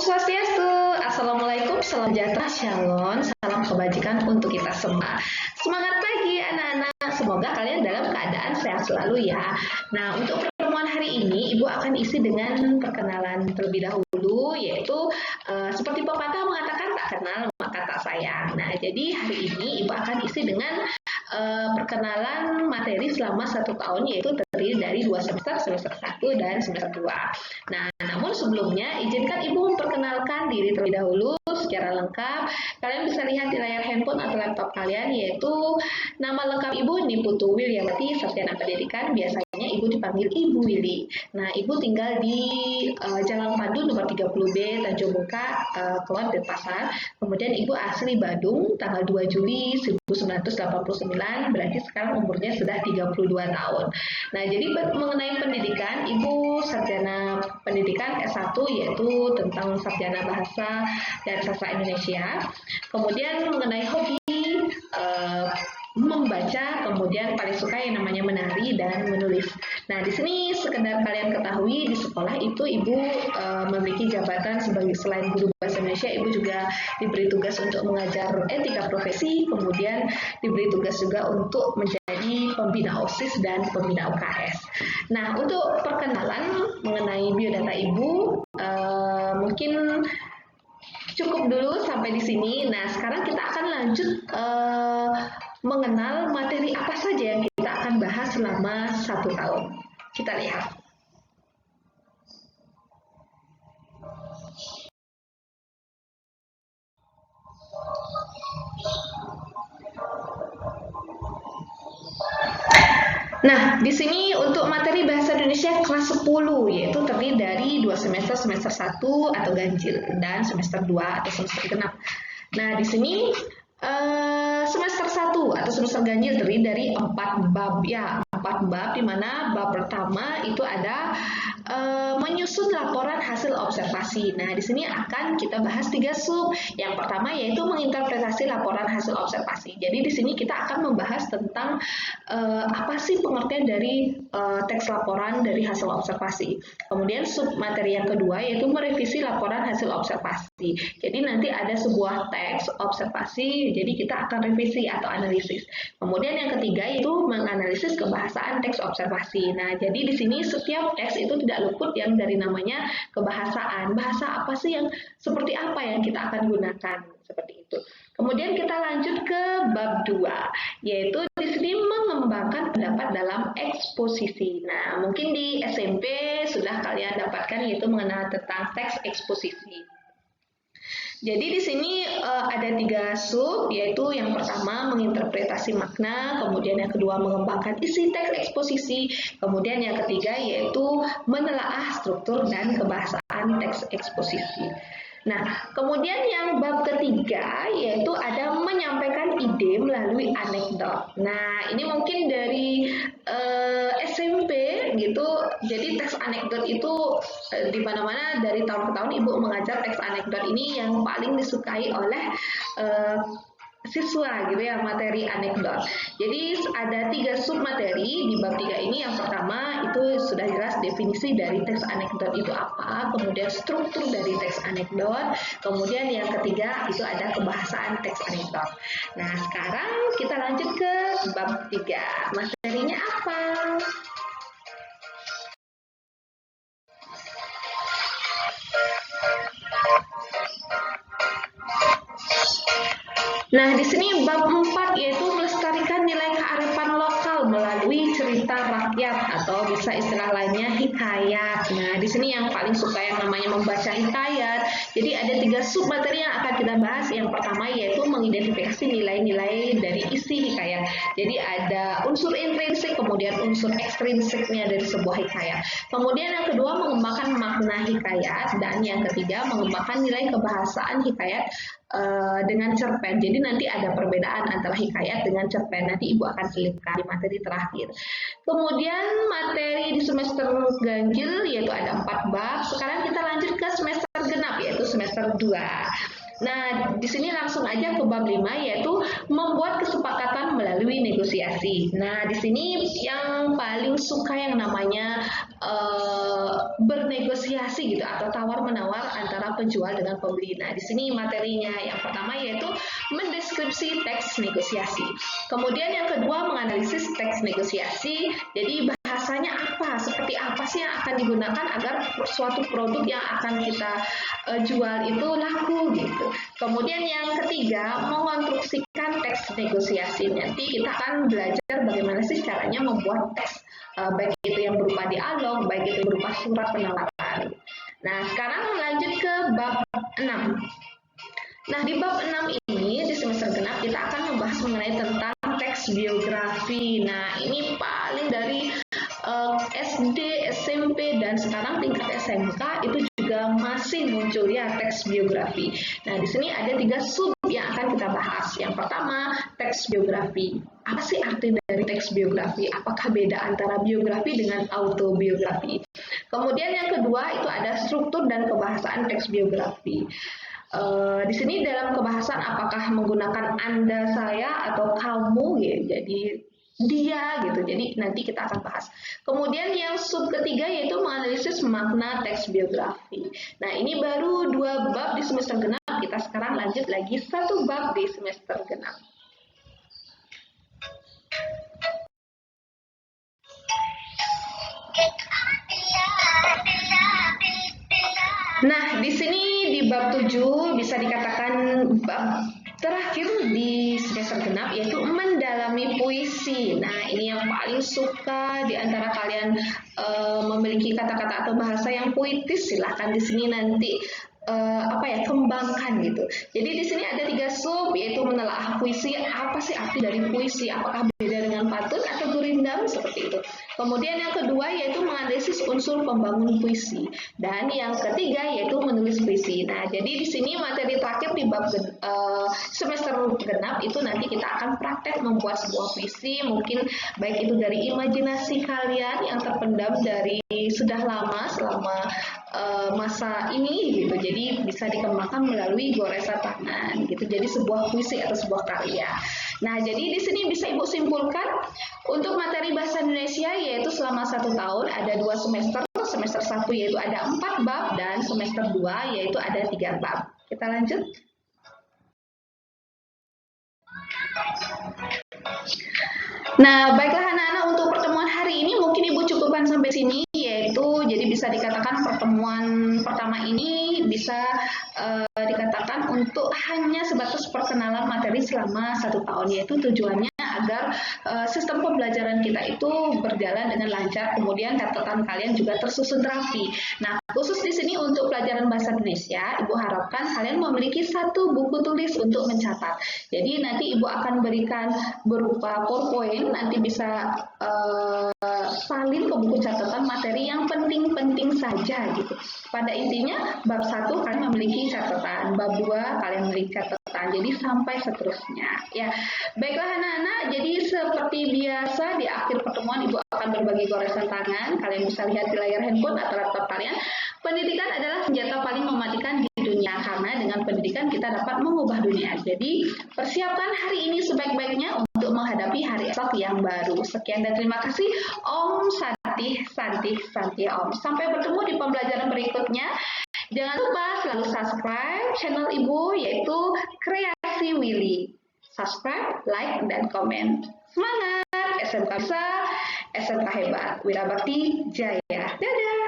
Swastiastu, Assalamualaikum, salam sejahtera, shalom, salam kebajikan untuk kita semua. Semangat pagi anak-anak, semoga kalian dalam keadaan sehat selalu ya. Nah, untuk pertemuan hari ini, Ibu akan isi dengan perkenalan terlebih dahulu, yaitu seperti pepatah mengatakan tak kenal maka tak sayang. Nah, jadi hari ini Ibu akan isi dengan perkenalan materi selama 1 tahun, yaitu terdiri dari 2 semester, semester 1 dan semester 2. Nah, namun sebelumnya izinkan Ibu memperkenalkan diri terlebih dahulu secara lengkap. Kalian bisa lihat di layar handphone atau laptop kalian, yaitu nama lengkap Ibu Niputu Wilyawati Sarjana Pendidikan, biasanya Ibu dipanggil Ibu Willy. Nah, Ibu tinggal di Jalan Pandu nomor 30B Tanjung Muka, Kelon Denpasar. Kemudian Ibu asli Badung, tanggal 2 Juli 1989, berarti sekarang umurnya sudah 32 tahun. Nah, jadi mengenai pendidikan, Ibu sarjana pendidikan S1, yaitu tentang sarjana bahasa dan sastra Indonesia. Kemudian mengenai hobi, membaca, kemudian paling suka yang namanya menari dan menulis. Nah, di sini sekedar kalian ketahui, di sekolah itu Ibu memiliki jabatan sebagai selain guru bahasa Indonesia, Ibu juga diberi tugas untuk mengajar etika profesi, kemudian diberi tugas juga untuk menjadi pembina OSIS dan pembina UKS. Nah, untuk perkenalan mengenai biodata Ibu, mungkin cukup dulu sampai di sini. Nah, sekarang kita akan lanjut mengenal materi apa saja yang kita akan bahas selama 1 tahun. Kita lihat. Nah, di sini untuk materi bahasa Indonesia kelas 10, yaitu terdiri dari 2 semester, semester 1 atau ganjil, dan semester 2 atau semester genap. Nah, di sini semester 1 atau semester ganjil terdiri dari 4 bab ya, 4 bab, di mana bab pertama itu ada menyusun laporan hasil observasi. Nah, di sini akan kita bahas 3 sub. Yang pertama yaitu menginterpretasi laporan hasil observasi. Jadi di sini kita akan membahas tentang apa sih pengertian dari teks laporan dari hasil observasi. Kemudian sub materi yang kedua yaitu merevisi laporan hasil observasi. Jadi nanti ada sebuah teks observasi, jadi kita akan revisi atau analisis. Kemudian yang ketiga itu menganalisis kebahasaan teks observasi. Nah, jadi di sini setiap teks itu tidak luput yang dari namanya kebahasaan. Bahasa apa sih yang seperti apa yang kita akan gunakan, seperti itu. Kemudian kita lanjut ke bab 2, yaitu di sini mengembangkan pendapat dalam eksposisi. Nah, mungkin di SMP sudah kalian dapatkan, yaitu mengenal tentang teks eksposisi. Jadi di sini ada 3 sub, yaitu yang pertama menginterpretasi makna, kemudian yang kedua mengembangkan isi teks eksposisi, kemudian yang ketiga yaitu menelaah struktur dan kebahasaan teks eksposisi. Nah, kemudian yang bab ketiga yaitu ada menyampaikan ide melalui anekdot. Nah, ini mungkin dari SMP gitu. Jadi teks anekdot itu di mana-mana dari tahun ke tahun Ibu mengajar teks anekdot ini yang paling disukai oleh siswa gitu ya, materi anekdot. Jadi ada 3 sub materi di bab 3 ini. Yang pertama itu sudah jelas definisi dari teks anekdot itu apa, kemudian struktur dari teks anekdot, kemudian yang ketiga itu ada kebahasaan teks anekdot. Nah, sekarang kita lanjut ke bab 3. Materinya apa? Nah, di sini bab 4 yaitu melestarikan nilai kearifan lokal melalui cerita rakyat atau bisa istilah lainnya hikayat. Nah, di sini yang paling suka yang namanya membaca hikayat. Jadi ada 3 sub materi yang akan kita bahas. Yang pertama yaitu mengidentifikasi nilai-nilai dari isi hikayat. Jadi ada unsur intrinsik, kemudian unsur ekstrinsiknya dari sebuah hikayat. Kemudian yang kedua mengembangkan makna hikayat, dan yang ketiga mengembangkan nilai kebahasaan hikayat dengan cerpen. Jadi nanti ada perbedaan antara hikayat dengan cerpen. Nanti Ibu akan selipkan di materi terakhir. Kemudian materi di semester ganjil yaitu ada 4 bab. Sekarang kita lanjut ke semester genap yaitu semester 2. Nah, di sini langsung aja ke bab 5 yaitu membuat kesepakatan melalui negosiasi. Nah, di sini yang paling suka yang namanya bernegosiasi gitu atau tawar-menawar antara penjual dengan pembeli. Nah, di sini materinya yang pertama yaitu mendeskripsi teks negosiasi. Kemudian yang kedua menganalisis teks negosiasi. Jadi bahasanya apa, seperti apa sih yang akan digunakan agar suatu produk yang akan kita jual itu laku gitu. Kemudian yang ketiga mengonstruksikan teks negosiasi. Nanti kita akan belajar bagaimana sih caranya membuat teks baik itu yang berupa dialog, baik itu berupa surat penawaran. Nah, sekarang lanjut ke bab 6. Nah, di bab 6 ini di semester genap kita akan membahas mengenai tentang teks biografi. Nah, ini paling dari SD, SMP, dan sekarang tingkat SMK itu juga masih muncul ya teks biografi. Nah, di sini ada 3 sub yang akan kita bahas. Yang pertama, teks biografi. Apa sih arti dari teks biografi? Apakah beda antara biografi dengan autobiografi? Kemudian yang kedua itu ada struktur dan kebahasaan teks biografi. Di sini dalam kebahasan apakah menggunakan Anda, saya, atau kamu ya. Jadi dia gitu. Jadi nanti kita akan bahas. Kemudian yang sub ketiga yaitu menganalisis makna teks biografi. Nah, ini baru 2 bab di semester genap. Kita sekarang lanjut lagi 1 bab di semester genap. Nah, di sini di bab 7 bisa dikatakan bab terakhir di semester genap yaitu mendalami puisi. Nah, ini yang paling suka di antara kalian memiliki kata-kata atau bahasa yang puitis, silahkan di sini nanti kembangkan gitu. Jadi di sini ada 3 sub yaitu menelaah puisi. Apa sih arti dari puisi? Apakah beda dengan patut atau gurindam seperti itu? Kemudian yang kedua yaitu menganalisis unsur pembangun puisi dan yang ketiga yaitu menulis puisi. Nah, jadi di sini materi terakhir di bab semester genap itu nanti kita akan praktek membuat sebuah puisi, mungkin baik itu dari imajinasi kalian yang terpendam dari sudah lama selama masa ini gitu. Jadi bisa dikembangkan melalui goresan tangan gitu. Jadi sebuah puisi atau sebuah karya. Nah, jadi di sini bisa Ibu simpulkan untuk materi bahasa Indonesia yaitu selama 1 tahun ada 2 semester. Semester 1 yaitu ada 4 bab dan semester 2 yaitu ada 3 bab. Kita lanjut. Nah, baiklah anak-anak, untuk pertemuan hari ini mungkin Ibu cukupkan sampai sini, yaitu jadi bisa dikatakan pertemuan pertama ini bisa dikatakan untuk hanya sebatas perkenalan materi selama 1 tahun, yaitu tujuannya agar sistem pembelajaran kita itu berjalan dengan lancar, kemudian catatan kalian juga tersusun rapi. Nah, khusus di sini untuk pelajaran bahasa Indonesia, Ibu harapkan kalian memiliki 1 buku tulis untuk mencatat. Jadi nanti Ibu akan berikan berupa PowerPoint, nanti bisa salin ke buku catatan materi yang penting-penting saja gitu. Pada intinya bab 1 kalian memiliki catatan, bab 2 kalian memiliki catatan, jadi sampai seterusnya ya. Baiklah anak-anak, jadi seperti biasa di akhir pertemuan Ibu akan berbagi goresan tangan, kalian bisa lihat di layar handphone atau laptop kalian. Pendidikan adalah senjata paling mematikan di dunia, karena dengan pendidikan kita dapat mengubah dunia. Jadi persiapkan hari ini sebaik-baiknya untuk menghadapi hari esok yang baru. Sekian dan terima kasih. Om Santi Santi Santi Om. Sampai bertemu di pembelajaran berikutnya. Jangan lupa selalu subscribe channel Ibu yaitu Kreasi Willy. Subscribe, like, dan komen. Semangat! SMK bisa, SMK hebat. Wirabakti Jaya. Dadah!